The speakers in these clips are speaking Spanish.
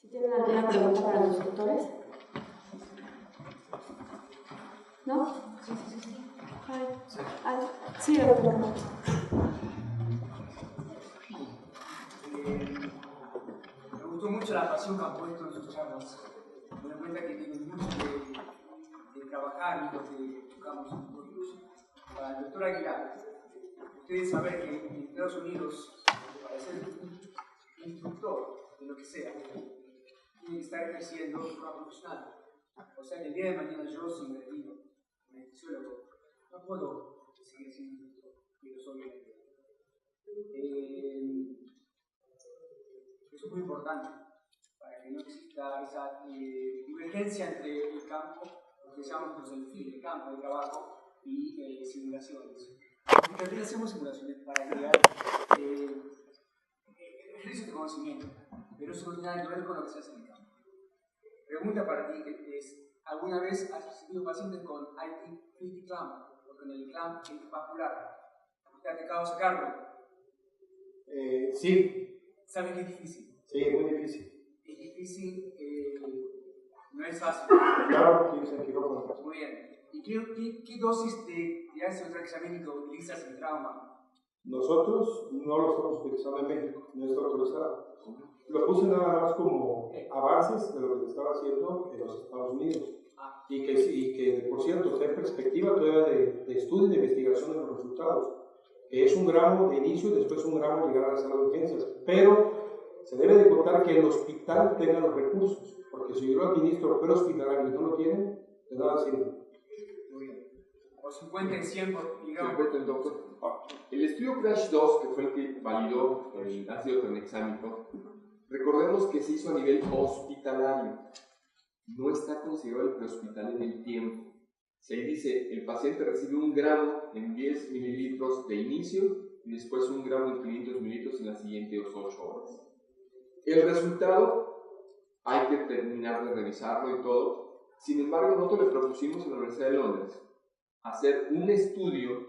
¿Tienen alguna pregunta para los doctores? ¿No? Sí, doctor. Me gustó mucho la pasión que han puesto en sus charlas. Me doy cuenta que tienen mucho de trabajar y lo que tocamos nosotros. Para el doctor Aguilar, ustedes saben que en Estados Unidos, para ser un instructor de lo que sea, tiene que estar ejerciendo de forma profesional. O sea que el día de mañana yo, si me retiro, como anestesiólogo, no puedo seguir siendo instructor, pero soy eso es muy importante para que no exista esa divergencia entre el campo, lo que llamamos el campo de trabajo, y simulaciones. También hacemos simulaciones para crear ejercicios de conocimiento, pero eso no tiene nada que ver con lo que se hace en el campo. Pregunta para ti es, ¿alguna vez has recibido pacientes con IT clamp o con el clamp vascular? ¿Te ha tocado sacarlo? Sí. ¿Sabes que es difícil? Sí, es muy difícil. Es difícil, no es fácil. Claro, tienes el quirófano. Muy bien. ¿Y qué dosis de ácido tranexamínico utilizas en trauma? Nosotros no lo estamos utilizando en México, no está autorizado. Lo puse nada más como avances de lo que se estaba haciendo en los Estados Unidos. Y que por cierto, está en perspectiva todavía de estudio y de investigación de los resultados. Es un gramo de inicio y después un gramo llegar a la sala de urgencias. Pero se debe de contar que el hospital tenga los recursos, porque si yo lo administro prehospitalario y no lo tienen, de nada sirve. Muy bien. O 50 en 100 por digamos. 50 en doctor. El estudio CRASH 2, que fue el que validó el ácido tranexámico, recordemos que se hizo a nivel hospitalario. No está considerado el prehospitalario en el tiempo. Se dice, el paciente recibe 1 gramo en 10 mililitros de inicio y después 1 gramo en 500 mililitros en las siguientes 8 horas. El resultado hay que terminar de revisarlo y todo. Sin embargo, nosotros le propusimos a la Universidad de Londres hacer un estudio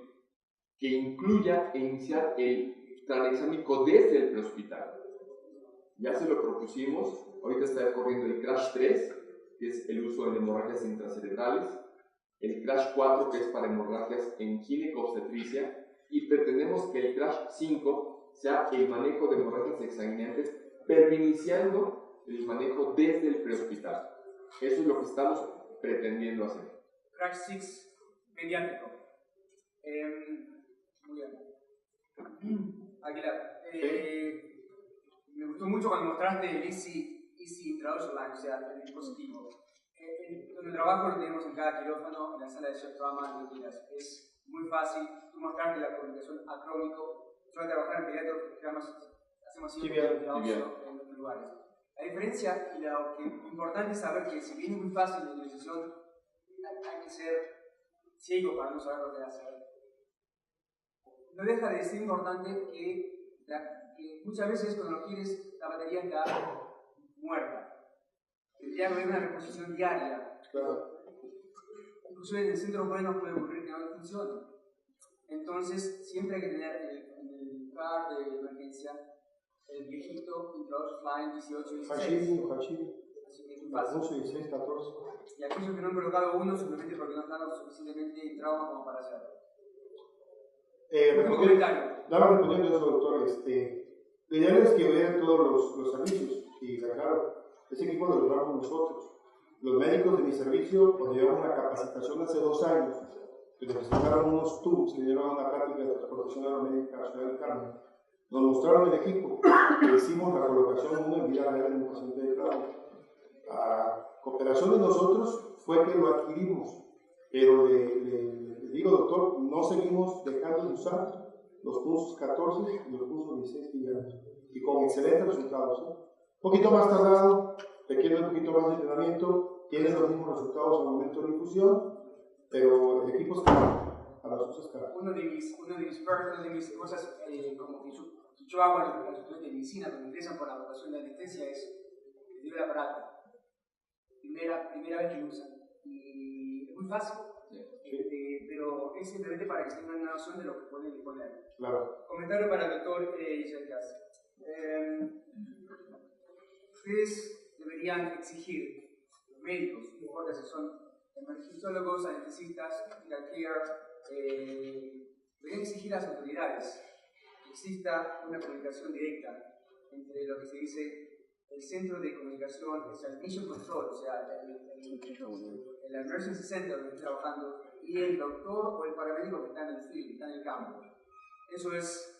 que incluya e iniciar el tranexámico desde el prehospitalario. Ya se lo propusimos, ahorita está corriendo el CRASH 3, que es el uso en hemorragias intracerebrales, el CRASH 4, que es para hemorragias en gineco-obstetricia, y pretendemos que el CRASH 5 sea el manejo de hemorragias exsanguinantes, pero iniciando el manejo desde el prehospital. Eso es lo que estamos pretendiendo hacer. CRASH 6 pediátrico. Muy bien. Aguilar, me gustó mucho cuando mostraste el Easy Intraocular Line, o sea, el dispositivo. El trabajo lo tenemos en cada quirófano, en la sala de shock trauma, de días. Es muy fácil. Tú mostraste la comunicación acrónico. Yo al trabajar en pediatro, hacemos siempre en los lugares. La diferencia y lo que es importante es saber que si bien es muy fácil la utilización, hay que ser ciego para no saber lo que hacer. No deja de ser importante que muchas veces cuando lo quieres la batería está muerta. Tendría que haber una reposición diaria. Claro. Inclusive en el centro bueno puede ocurrir que no funcione. Entonces siempre hay que tener el car de emergencia, el viejito Intraocular Line 18 y 16. Así que es muy fácil. 16, 14. Y aquellos que no han colocado uno simplemente porque no están lo suficientemente en trauma como para hacerlo. Respondiendo eso, doctor, la idea es que vean todos los servicios y claro, ese equipo lo logramos nosotros. Los médicos de mi servicio pues, llevaron una capacitación hace 2 años, que nos presentaron unos tubos que llevaban una práctica de transportación aeromédica a Ciudad del Carmen. Nos mostraron el equipo, hicimos la colocación en vida real en un paciente de trauma. La cooperación de nosotros fue que lo adquirimos, pero le digo, doctor, no seguimos dejando de usar los pulsos 14 y los pulsos 16 miligramos, y con excelentes resultados. Un poquito más tardado, requiere un poquito más de entrenamiento, tiene los mismos resultados al momento de infusión, pero el equipo es caro, para nosotros es caro. Una de mis cosas, como que yo hago a los estudiantes de medicina cuando ingresan por la vocación de anestesia es el aparato. Primera vez que lo usan. Y es muy fácil. Pero es simplemente para que tengan una noción de lo que pueden poner. Claro. Comentario para el doctor Isaac. Ustedes deberían exigir los médicos, no importa si son emergenciólogos, anestesistas, critical care, deberían exigir a las autoridades que exista una comunicación directa entre lo que se dice el centro de comunicación, o sea, el mission control, o sea, el emergency center donde estoy trabajando, y el doctor o el paramédico que está en el field, que está en el campo. Eso es,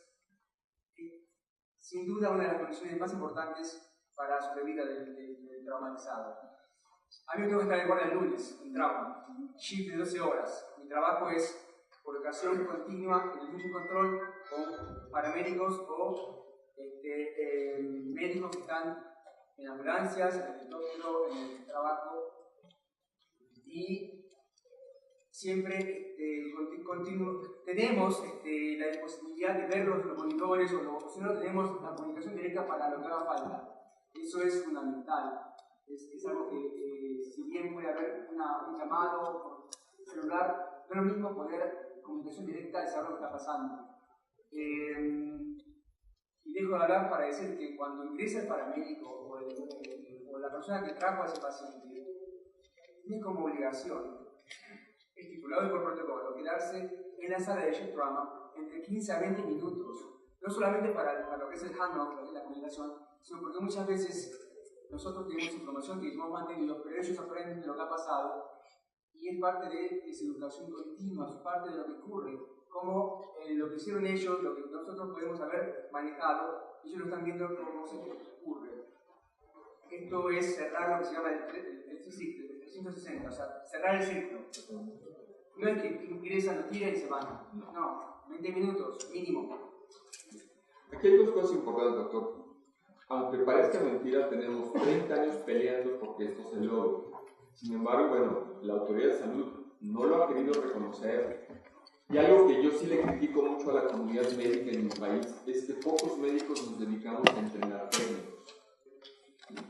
sin duda, una de las condiciones más importantes para la sobrevida del traumatizado. A mí me tengo que estar en guardia el lunes, en trauma, shift de 12 horas. Mi trabajo es colocación continua en el mission control con paramédicos o médicos que están en ambulancias, en el helicóptero, en el trabajo, y siempre tenemos la posibilidad de ver los monitores o si no tenemos la comunicación directa para lo que haga falta. Eso es fundamental. Es algo que si bien puede haber un llamado por celular, no es lo mismo poder comunicación directa de saber lo que está pasando. Y dejo de hablar para decir que cuando ingresa el paramédico o la persona que trajo a ese paciente, tiene como obligación, estipulado por protocolo, quedarse en la sala de shift trauma entre 15 a 20 minutos, no solamente para lo que es el handoff, lo que es la comunicación, sino porque muchas veces nosotros tenemos información que hemos mantenido, pero ellos aprenden de lo que ha pasado y es parte de esa educación continua, es parte de lo que ocurre. Como lo que hicieron ellos, lo que nosotros podemos haber manejado, ellos lo están viendo cómo se ocurre. Esto es cerrar lo que se llama el 360, o sea, cerrar el círculo. No es que ingresan, lo tiran y se van. No, 20 minutos, mínimo. Aquí hay dos cosas importantes, doctor. Aunque parezca mentira, tenemos 30 años peleando porque esto se logre. Sin embargo, bueno, la autoridad de salud no lo ha querido reconocer. Y algo que yo sí le critico mucho a la comunidad médica en mi país es que pocos médicos nos dedicamos a entrenar técnicos.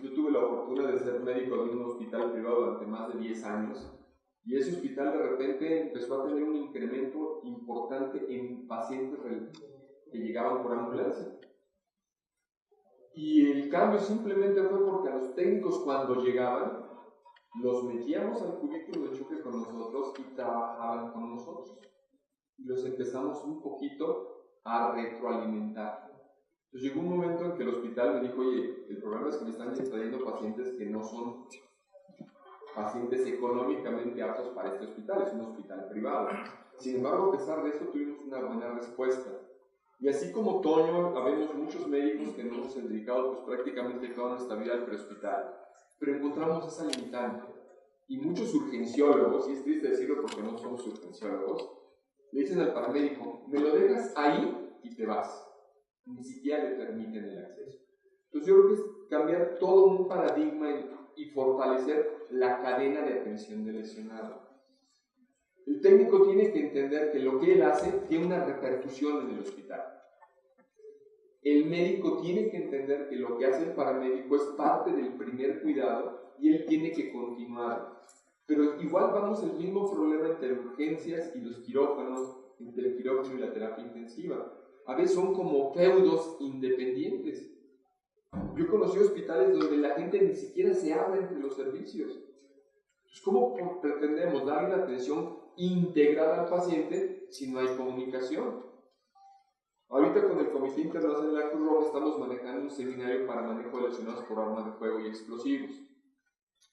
Yo tuve la fortuna de ser médico de un hospital privado durante más de 10 años y ese hospital de repente empezó a tener un incremento importante en pacientes que llegaban por ambulancia. Y el cambio simplemente fue porque a los técnicos cuando llegaban los metíamos al cubículo de choque con nosotros y trabajaban con nosotros. Y los empezamos un poquito a retroalimentar. Entonces llegó un momento en que el hospital me dijo, oye, el problema es que me están trayendo pacientes que no son pacientes económicamente aptos para este hospital, es un hospital privado. Sin embargo, a pesar de eso, tuvimos una buena respuesta. Y así como Toño, habemos muchos médicos que nos hemos dedicado pues, prácticamente toda nuestra vida al prehospital, pero encontramos esa limitante. Y muchos urgenciólogos, y es triste decirlo porque no somos urgenciólogos, le dicen al paramédico, me lo dejas ahí y te vas. Ni siquiera le permiten el acceso. Entonces yo creo que es cambiar todo un paradigma y fortalecer la cadena de atención del lesionado. El técnico tiene que entender que lo que él hace tiene una repercusión en el hospital. El médico tiene que entender que lo que hace el paramédico es parte del primer cuidado y él tiene que continuar. Pero igual vamos al mismo problema entre urgencias y los quirófanos, entre el quirófano y la terapia intensiva. A veces son como feudos independientes. Yo conocí hospitales donde la gente ni siquiera se habla entre los servicios. ¿Cómo pretendemos darle una atención integral al paciente si no hay comunicación? Ahorita con el Comité Internacional de la Cruz Roja estamos manejando un seminario para manejo de lesionados por armas de fuego y explosivos,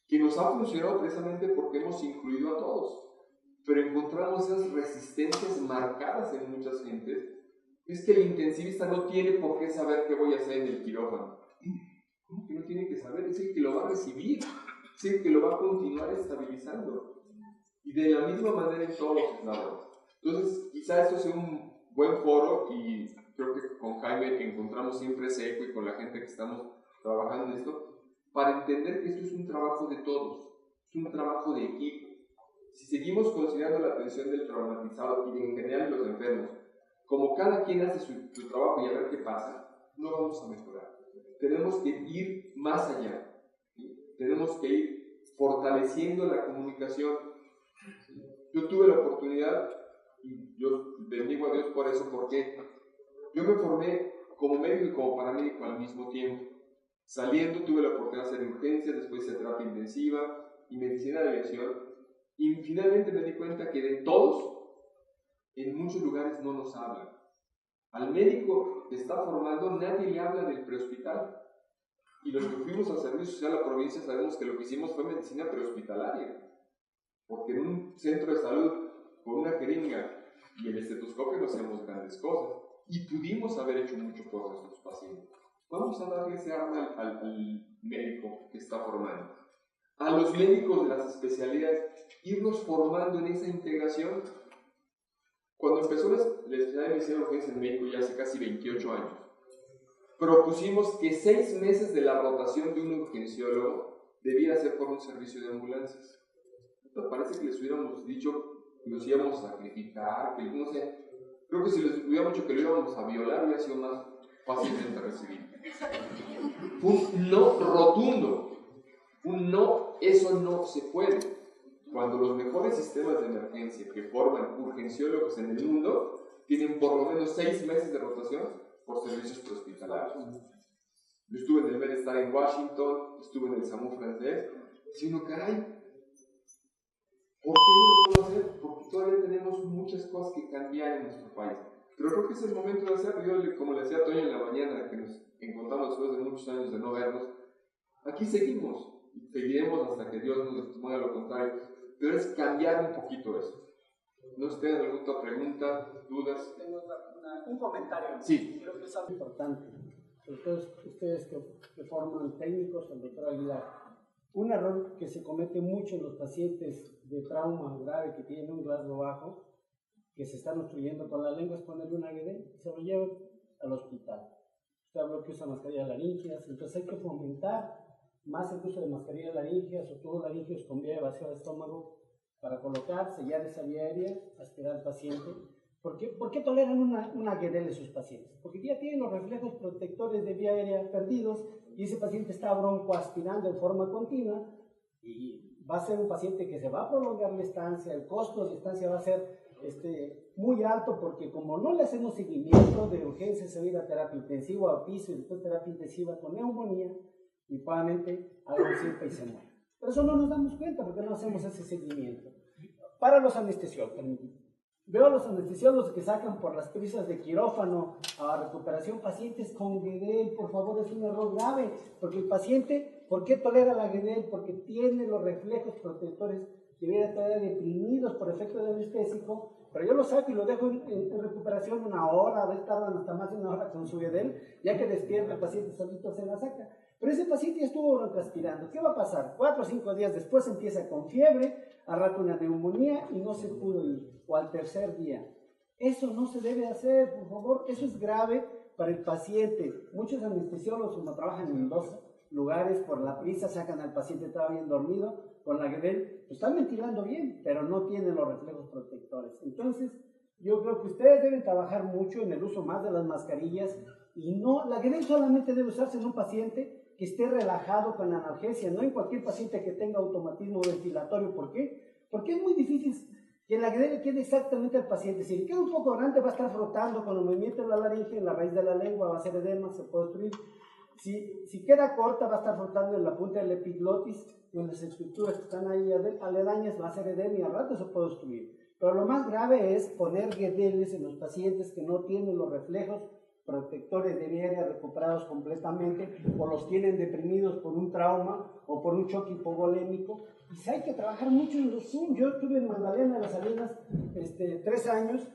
que nos ha funcionado precisamente porque hemos incluido a todos, pero encontramos esas resistencias marcadas en muchas gentes. Es que el intensivista no tiene por qué saber qué voy a hacer en el quirófano. ¿Cómo que no tiene que saber? Es el que lo va a recibir, es el que lo va a continuar estabilizando. Y de la misma manera en todos los lados. Entonces, quizá esto sea un buen foro y creo que con Jaime encontramos siempre ese eco y con la gente que estamos trabajando en esto, para entender que esto es un trabajo de todos, es un trabajo de equipo. Si seguimos considerando la atención del traumatizado y en general los enfermos, como cada quien hace su trabajo y a ver qué pasa, no vamos a mejorar. Tenemos que ir más allá, ¿sí? Tenemos que ir fortaleciendo la comunicación. Yo tuve la oportunidad, y yo bendigo a Dios por eso, porque yo me formé como médico y como paramédico al mismo tiempo. Saliendo tuve la oportunidad de hacer urgencias, después hice terapia intensiva y medicina de aviación. Y finalmente me di cuenta que de todos, en muchos lugares no nos hablan. Al médico que está formando nadie le habla del prehospital. Y los que fuimos al servicio social a la provincia sabemos que lo que hicimos fue medicina prehospitalaria. Porque en un centro de salud, con una jeringa y el estetoscopio, no hacemos grandes cosas. Y pudimos haber hecho mucho por nuestros pacientes. Vamos a darle ese arma al médico que está formando. A los médicos de las especialidades, irnos formando en esa integración. Cuando empezó la especialidad de medicina de urgencia en México, ya hace casi 28 años, propusimos que 6 meses de la rotación de un urgenciólogo debiera ser por un servicio de ambulancias. ¿No te parece que les hubiéramos dicho que los íbamos a sacrificar? Que, no sé, creo que si les hubiéramos dicho que lo íbamos a violar, hubiera sido más fácilmente recibido. Fue un no rotundo. Un no, eso no se puede. Cuando los mejores sistemas de emergencia que forman urgenciólogos en el mundo tienen por lo menos 6 meses de rotación por servicios prehospitalarios. Yo estuve en el Bed-Stuy en Washington, estuve en el SAMU francés, y uno, caray, ¿por qué no lo puedo hacer? Porque todavía tenemos muchas cosas que cambiar en nuestro país. Pero creo que es el momento de hacerlo. Yo, como le decía a Toño en la mañana, que nos encontramos después de muchos años de no vernos, aquí seguimos, y seguiremos hasta que Dios nos mueva lo contrario. Pero es cambiar un poquito eso. ¿No sé, tienen alguna otra pregunta, dudas? Tengo un comentario. Sí. Creo que es algo importante. Entonces, ustedes que forman técnicos, el doctor Aguilar, un error que se comete mucho en los pacientes de trauma grave que tienen un rasgo bajo, que se están obstruyendo con la lengua, es ponerle una AGD y se lo llevan al hospital. Usted habló que usa mascarillas laringeas, entonces hay que fomentar más el uso de mascarillas laringeas o tubos laringeos con vía de vacío de estómago para colocar, sellar esa vía aérea, aspirar al paciente. ¿Por qué toleran una AGD de sus pacientes? Porque ya tienen los reflejos protectores de vía aérea perdidos y ese paciente está broncoaspirando en forma continua y va a ser un paciente que se va a prolongar la estancia, el costo de estancia va a ser muy alto porque como no le hacemos seguimiento de urgencia, se va a ir a terapia intensiva a piso y después terapia intensiva con neumonía y probablemente haga un circo y se muere. Pero eso no nos damos cuenta porque no hacemos ese seguimiento. Para los anestesiólogos, veo a los anestesiólogos que sacan por las prisas de quirófano a recuperación pacientes con GEDEL, por favor, es un error grave, porque el paciente, ¿por qué tolera la GEDEL? Porque tiene los reflejos protectores, debiera estar deprimidos por efecto de anestésico, pero yo lo saco y lo dejo en recuperación 1 hora, a veces tardan hasta más de 1 hora con su GEDEL, ya que despierta el paciente solito se la saca. Pero ese paciente ya estuvo broncoaspirando. ¿Qué va a pasar? 4 o 5 días después empieza con fiebre, al rato una neumonía y no se pudo ir. O al tercer día. Eso no se debe hacer, por favor. Eso es grave para el paciente. Muchos anestesiólogos, como trabajan en 2 lugares, por la prisa sacan al paciente todavía bien dormido, con la GEDEL, lo están ventilando bien, pero no tienen los reflejos protectores. Entonces, yo creo que ustedes deben trabajar mucho en el uso más de las mascarillas y no, la GEDEL solamente debe usarse en un paciente que esté relajado con la analgesia, no en cualquier paciente que tenga automatismo ventilatorio. ¿Por qué? Porque es muy difícil que la GEDEL quede exactamente al paciente. Si le queda un poco grande, va a estar frotando con el movimiento de la laringe en la raíz de la lengua, va a ser edema, se puede obstruir. Si queda corta, va a estar frotando en la punta del epiglotis, en las estructuras que están ahí aledañas, va a ser edema y al rato se puede obstruir. Pero lo más grave es poner GEDELs en los pacientes que no tienen los reflejos protectores de vía aérea recuperados completamente o los tienen deprimidos por un trauma o por un choque hipovolémico. Y hay que trabajar mucho en los Zoom. Yo estuve en Magdalena de las Salinas 3 años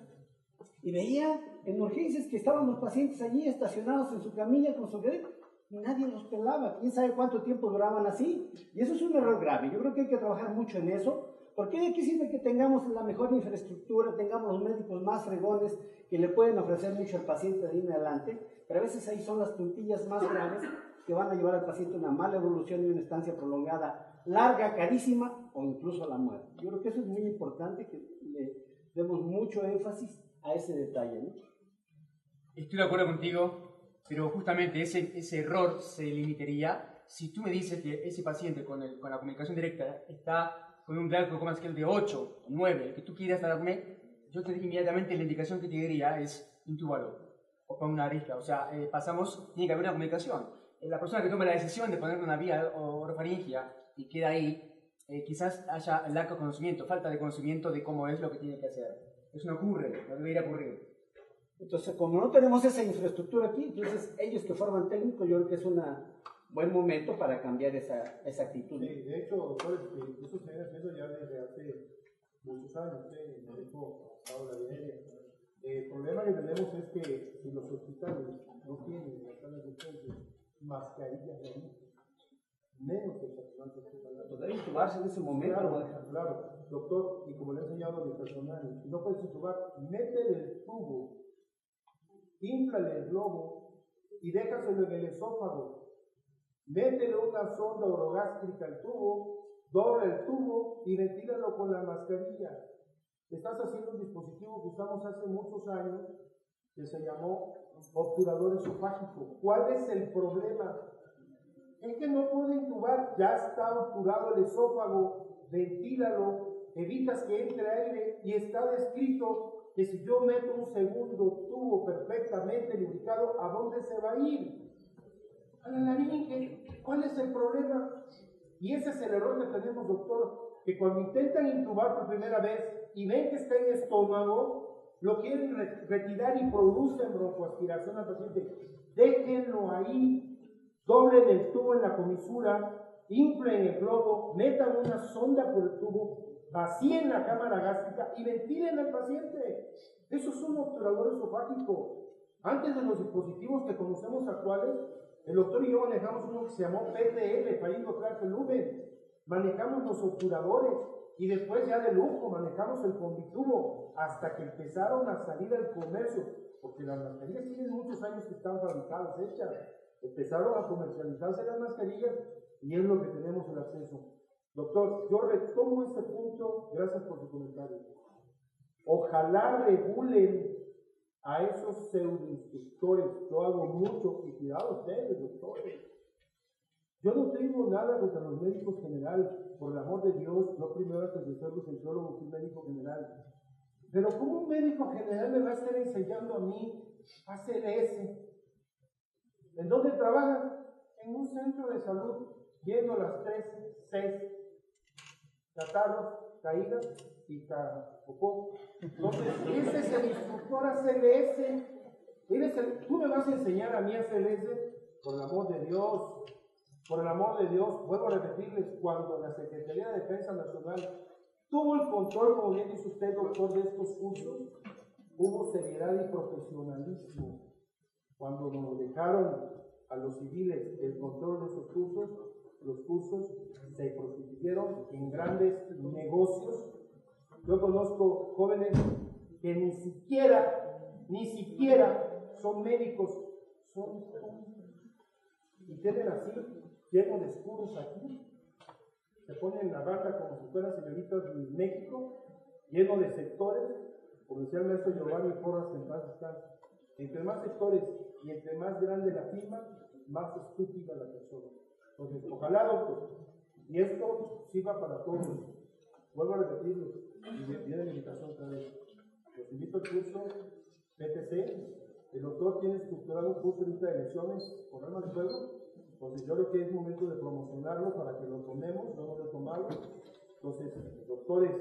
y veía en urgencias que estaban los pacientes allí estacionados en su camilla con su GEDEL y nadie los pelaba. ¿Quién sabe cuánto tiempo duraban así? Y eso es un error grave. Yo creo que hay que trabajar mucho en eso. Porque de qué sirve que tengamos la mejor infraestructura, tengamos los médicos más fregones que le pueden ofrecer mucho al paciente de ahí en adelante, pero a veces ahí son las puntillas más graves que van a llevar al paciente a una mala evolución y una estancia prolongada, larga, carísima o incluso a la muerte. Yo creo que eso es muy importante, que le demos mucho énfasis a ese detalle, ¿no? Estoy de acuerdo contigo, pero justamente ese error se limitaría si tú me dices que ese paciente con la comunicación directa está con un Glasgow Coma Scale de 8 o 9, el que tú quieras darme, yo inmediatamente la indicación que te diría es intúbalo o pon una arisca. O sea, tiene que haber una comunicación. la persona que toma la decisión de poner una vía orofaringia y queda ahí, quizás haya laco de conocimiento, falta de conocimiento de cómo es lo que tiene que hacer. Eso no ocurre, no debería ocurrir. Entonces, como no tenemos esa infraestructura aquí, entonces ellos que forman técnicos, yo creo que es un buen momento para cambiar esa actitud. Sí, de hecho, doctor, eso se viene haciendo ya desde hace muchos años, me dijo Paula Vineria. El problema que tenemos es que si los hospitales no tienen en las salas de urgencias mascarillas de ahí, menos el personal hospitalario. Poder intubarse en ese momento. Claro, doctor, y como le he enseñado a mi personal, si no puedes intubar, métele el tubo, inflale el globo y déjaselo en el esófago. Métele una sonda orogástrica al tubo, dobla el tubo y ventílalo con la mascarilla. Estás haciendo un dispositivo que usamos hace muchos años que se llamó obturador esofágico. ¿Cuál es el problema? Es que no puede intubar, ya está obturado el esófago, ventílalo, evitas que entre aire y está descrito que si yo meto un segundo tubo perfectamente lubricado, ¿a dónde se va a ir? A la laringe. ¿Cuál es el problema? Y ese es el error que tenemos, doctor, que cuando intentan intubar por primera vez y ven que está en estómago, lo quieren retirar y producen broncoaspiración al paciente. Déjenlo ahí. Doblen el tubo en la comisura, inflen el globo, metan una sonda por el tubo, vacíen la cámara gástrica y ventilen al paciente. Eso es un obturador esofágico. Antes de los dispositivos que conocemos actuales, el doctor y yo manejamos uno que se llamó PTL, para inflar el lumen. Manejamos los obturadores y después ya de lujo manejamos el combitubo hasta que empezaron a salir al comercio, porque las mascarillas tienen muchos años que están fabricadas, hechas. Empezaron a comercializarse las mascarillas y es lo que tenemos el acceso. Doctor, yo retomo ese punto, gracias por su comentario. Ojalá regulen a esos pseudoinstructores. Yo hago mucho, y cuidado ustedes, doctores. Yo no tengo nada contra los médicos generales, por el amor de Dios. Yo primero, antes de ser licenciólogo, fui médico general. Pero ¿cómo un médico general me va a estar enseñando a mí a hacer ese? ¿En dónde trabajas? En un centro de salud, viendo las 3 Cs, catarros, caídas y popó. Entonces, ese es el instructor a CLS. ¿Tú me vas a enseñar a mí a CLS? Por el amor de Dios, vuelvo a repetirles, cuando la Secretaría de Defensa Nacional tuvo el control, como bien dice usted, doctor, de estos cursos, hubo seriedad y profesionalismo. Cuando nos dejaron a los civiles el control de esos cursos, los cursos se prostituyeron en grandes negocios. Yo conozco jóvenes que ni siquiera son médicos, son y tienen así, lleno de escudos aquí, se ponen en la banda como si fueran señoritas de México, lleno de sectores, como decía el maestro Giovanni Porras, que en paz descanse. Entre más sectores y entre más grande la firma, más estúpida la persona. Entonces, ojalá, doctor, y esto sirva para todos. Vuelvo a repetirlo, y viene la invitación otra vez. Los invito al curso PTC. El doctor tiene estructurado un curso ahorita de lesiones por arma de fuego. Entonces, yo creo que es momento de promocionarlo para que lo tomemos, no lo he tomado. Entonces, doctores,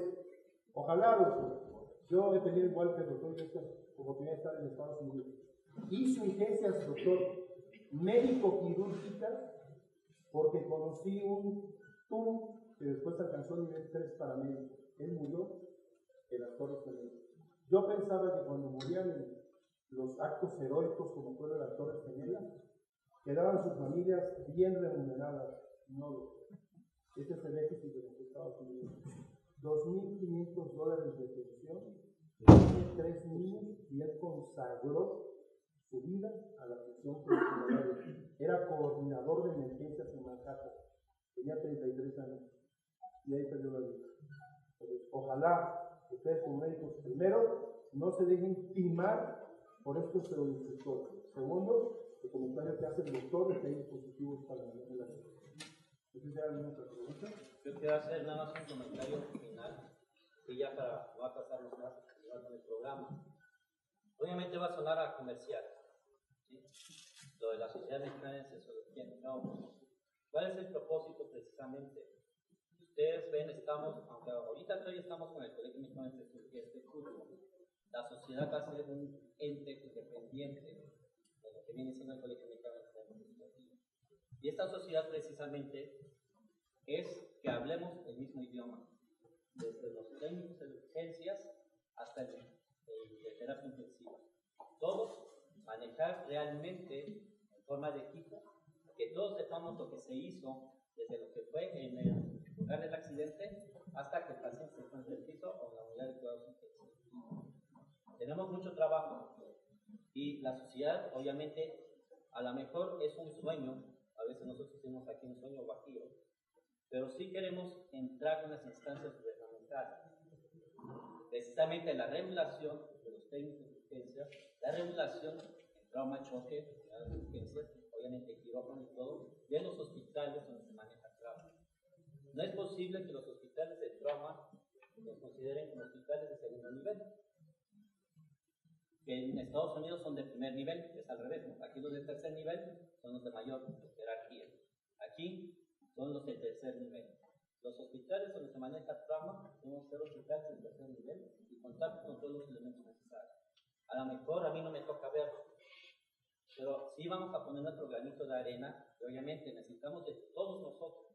ojalá, doctor. Yo he tenido igual que el doctor esta oportunidad de estar en Estados Unidos. Hice urgencias, doctor, médico-quirúrgicas, porque conocí un tubo que después alcanzó el nivel 3 para médico. Él murió en las Torres Gemelas. Yo pensaba que cuando morían los actos heroicos, como fueron las Torres Gemelas, quedaban sus familias bien remuneradas. No, ese es el déficit de los Estados Unidos. $2,500 de pensión, tiene 3 niños y él consagró su vida a la atención hospitalaria. Era coordinador de emergencias en Manhattan, tenía 33 años y ahí perdió la vida. Entonces, ojalá ustedes como médicos, primero, no se dejen timar por estos pseudoinstructores. Segundo, el comentario que hace el doctor de que hay dispositivos para la relación. ¿Entonces hay alguna otra pregunta? Yo quiero hacer nada más un comentario final, y ya va a pasar los casos que llevan en el programa. Obviamente va a sonar a comercial, ¿sí? lo de la Sociedad Mexicana de Sexología en Trauma. ¿Cuál es el propósito precisamente? Ustedes ven, aunque ahorita todavía estamos con el Colegio Mexicano de Sexología, la sociedad va a ser un ente independiente de lo que viene siendo el Colegio Mexicano de Sexología. Y esta sociedad precisamente es que hablemos el mismo idioma, desde los técnicos de urgencias hasta el de terapia intensiva. Todos manejar realmente en forma de equipo, que todos sepamos lo que se hizo desde lo que fue en el lugar del accidente hasta que el paciente se encuentre en el piso o en la unidad de cuidados intensivos. Tenemos mucho trabajo y la sociedad, obviamente, a lo mejor es un sueño, a veces nosotros tenemos aquí un sueño vacío, pero sí queremos entrar en las instancias gubernamentales. Precisamente la regulación de los técnicos de urgencia, la regulación en trauma, choque, de urgencias, obviamente quirófano y todo, de los hospitales donde se maneja trauma. No es posible que los hospitales de trauma los consideren como hospitales de segundo nivel. Que en Estados Unidos son de primer nivel, es al revés, ¿no? Aquí los de tercer nivel son los de mayor jerarquía. Aquí son los de tercer nivel. Los hospitales donde se maneja trauma deben ser hospitales de tercer nivel y contar con todos los elementos necesarios. A lo mejor a mí no me toca verlo, pero sí vamos a poner nuestro granito de arena y obviamente necesitamos de todos nosotros,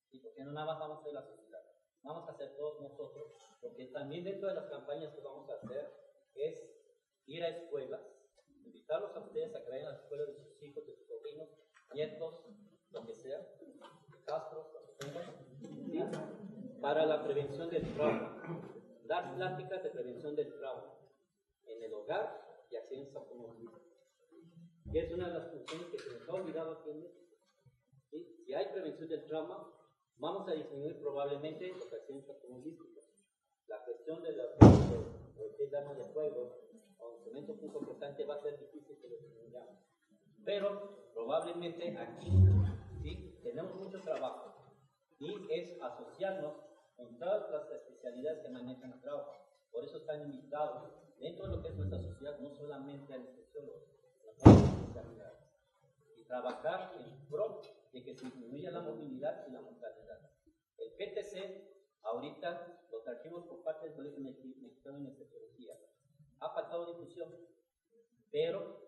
¿sí? Porque no nada más vamos a hacer la sociedad, vamos a hacer todos nosotros, porque también dentro de las campañas que vamos a hacer es ir a escuelas, invitarlos a ustedes a que vayan a las escuelas de sus hijos, de sus sobrinos, nietos, lo que sea, castros, lo que tengan, ¿sí? Para la prevención del trauma, dar pláticas de prevención del trauma en el hogar y accidentes automovilísticos, que es una de las funciones que se nos ha olvidado aquí en México. ¿Sí? Si hay prevención del trauma, vamos a disminuir probablemente los accidentes automovilísticos. La cuestión de los daños de fuego o instrumentos muy importantes va a ser difícil que lo disminuyamos. Pero probablemente aquí ¿sí? Tenemos mucho trabajo y es asociarnos con todas las especialidades que manejan el trauma. Por eso están invitados dentro de lo que es nuestra sociedad, no solamente anestesiólogos, sino todas las especialidades. Y trabajar en pro de que se disminuya la movilidad y la mortalidad. El PTC, ahorita, los archivos por parte del Colegio Mexicano de Sexología, ha faltado difusión, pero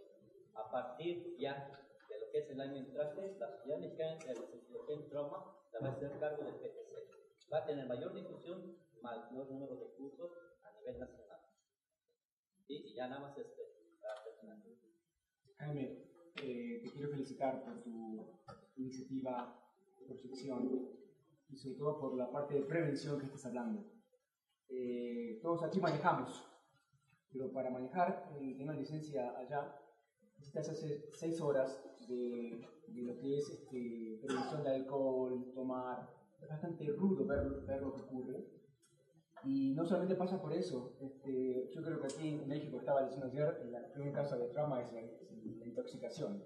a partir ya de lo que es el año entrante, la Sociedad Mexicana de Sexología en Trauma la va a hacer cargo del PTC. Va a tener mayor difusión, mayor número de cursos a nivel nacional. ¿Sí? Y ya nada más para terminar. Jaime, te quiero felicitar por tu iniciativa de protección y sobre todo por la parte de prevención que estás hablando. Todos aquí manejamos, pero para manejar el tema de licencia allá necesitas hacer 6 horas de lo que es prevención de alcohol, tomar. Es bastante rudo ver lo que ocurre. Y no solamente pasa por eso, yo creo que aquí en México, estaba diciendo ayer, el primer caso de trauma es la intoxicación.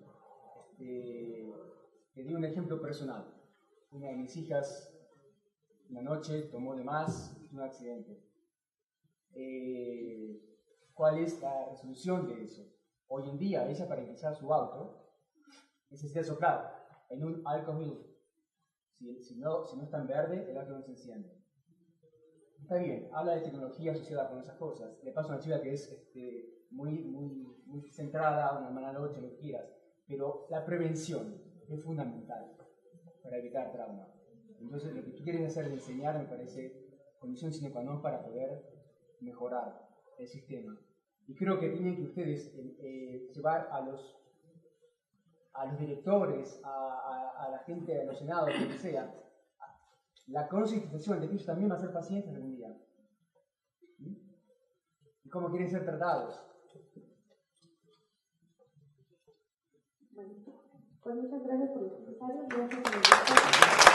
Te di un ejemplo personal. Una de mis hijas, una noche, tomó de más, tuvo un accidente. ¿Cuál es la resolución de eso? Hoy en día, ella para ingresar su auto necesita soplar en un alcohol. Si no está en verde, el auto no se enciende. Está bien, habla de tecnología asociada con esas cosas. Le pasa a una chica que es muy centrada, una mala noche, lo que quieras. Pero la prevención es fundamental para evitar trauma. Entonces, lo que tú quieres hacer de enseñar me parece condición sine qua non para poder mejorar el sistema. Y creo que tienen que ustedes llevar a los directores, a la gente, a los senados, lo que sea, la concientización de que ellos también van a ser pacientes algún día. ¿Y cómo quieren ser tratados? Bueno, pues muchas gracias por los comentarios. Gracias por